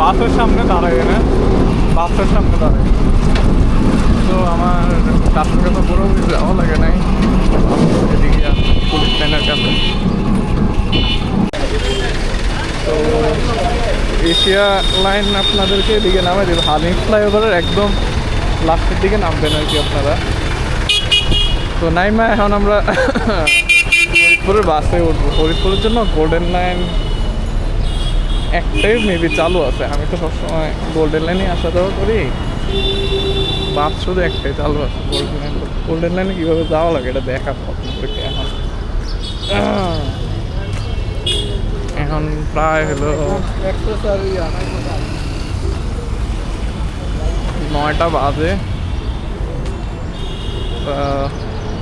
বাসের সামনে দাঁড়ায় না, বাসের সামনে দাঁড়ায়। তো আমার কাছে তো পুরো যাওয়া লাগে নাই, এদিকে পুলিশ লাইনের কাছে। তো এশিয়া লাইন আপনাদেরকে এদিকে নামে দেবে, হানিফ ফ্লাইওভারের একদম লাস্টের দিকে নামবেন আর কি আপনারা। তো নাইমা এখন আমরা ফরিদপুরের বাসে উঠবো। ফরিদপুরের জন্য গোল্ডেন লাইন একটাই মেবি চালু আছে। আমি তো সবসময় গোল্ডেন লাইনে আসা যাওয়া করি, বাস শুধু একটাই চালু আছে গোল্ডেন লাইন। গোল্ডেন লাইনে কীভাবে যাওয়া লাগে এটা দেখা আপনাদেরকে। এখন প্রায় হলো 9টা বাজে।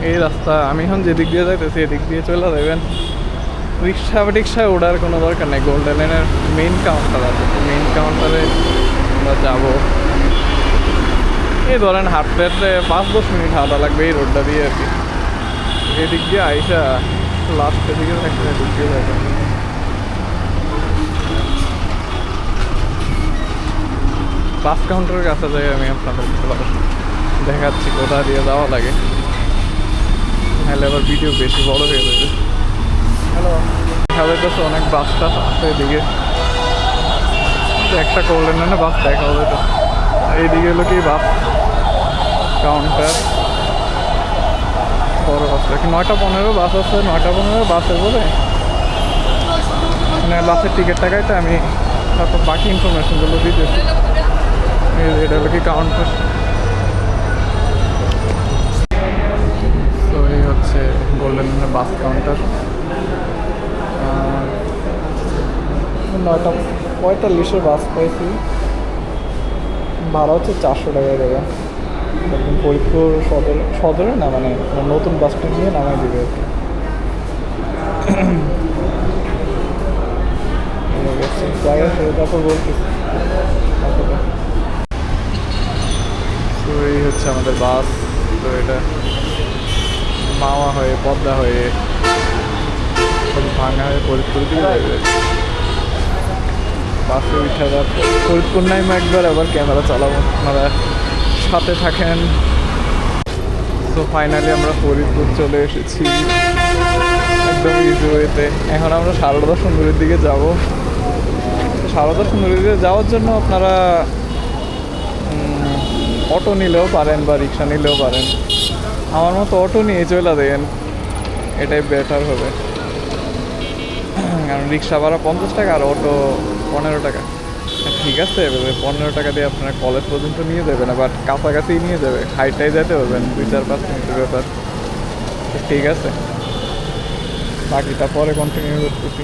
এই রাস্তা আমি এখন যেদিক দিয়ে যাইতেছি এদিক দিয়ে চলে যাবেন। রিক্সায় ওঠার কোনো দরকার নেই। গোল্ডেন লাইনের মেইন কাউন্টার আছে, মেইন কাউন্টারে আমরা যাবো। এই ধরেন হাঁটতে 5-10 মিনিট হাঁটা লাগবে এই রোডটা দিয়ে আর কি। এদিক দিয়ে আইসা লাস্টের দিকে থাকবে, এদিক দিয়ে যাবে। বাস কাউন্টারের কাছে যাই আমি আপনাদের দেখাচ্ছি কোথা দিয়ে যাওয়া লাগে, নাহলে আবার ভিডিও বেশি বড় হয়ে যাবে। হ্যালো, দেখা যাইতেছে অনেক বাস টাস আছে এদিকে। একটা গোল্ডেন লাইনে বাস দেখা হবে। তো এইদিকে হলো কি বাস কাউন্টার, বড় বাস দেখি 9:15 বাস আছে। 9:15 বাসের বলে মানে বাসের টিকিট টাকাইতে আমি তারপর বাকি ইনফরমেশনগুলো দিতেছি। এটা হলো কি কাউন্টার। তো এই হচ্ছে গোল্ডেন লাইনের বাস কাউন্টার। 9:45 বাস পাইছি, ভাড়া হচ্ছে 400 টাকা দেবে। ফরিদপুর সদরে না, মানে নতুন বাস স্ট্যান্ড নিয়ে নামাই দিবে আর কি। তারপর বলতেছি। তো এই হচ্ছে আমাদের বাস। তো এটা মাওয়া হয়ে পদ্মা হয়ে ভাঙা হয়ে ফরিদপুর দিকে যাবে। বাসে উঠে যাচ্ছে ফরিদপুর নাইমা একবার, আবার ক্যামেরা চালাবো, আপনারা সাথে থাকেন। তো ফাইনালি আমরা ফরিদপুর চলে এসেছি একদম ইজি ওয়েতে। এখন আমরা সারদা সুন্দরীর দিকে যাব। সারদা সুন্দরীর দিকে যাওয়ার জন্য আপনারা অটো নিলেও পারেন বা রিক্সা নিলেও পারেন। আমার মতো অটো নিয়ে চলে দেন, এটাই বেটার হবে। কারণ রিক্সা ভাড়া 50 টাকা আর অটো 15 টাকা। ঠিক আছে, 15 টাকা দিয়ে আপনারা কলেজ পর্যন্ত নিয়ে যাবেন, আবার কাছাকাছি নিয়ে যাবে, হাইটাই যেতে পারবেন 2-4-5 মিনিটের ব্যাপার। ঠিক আছে, বাকিটা পরে কন্টিনিউ করতেছি।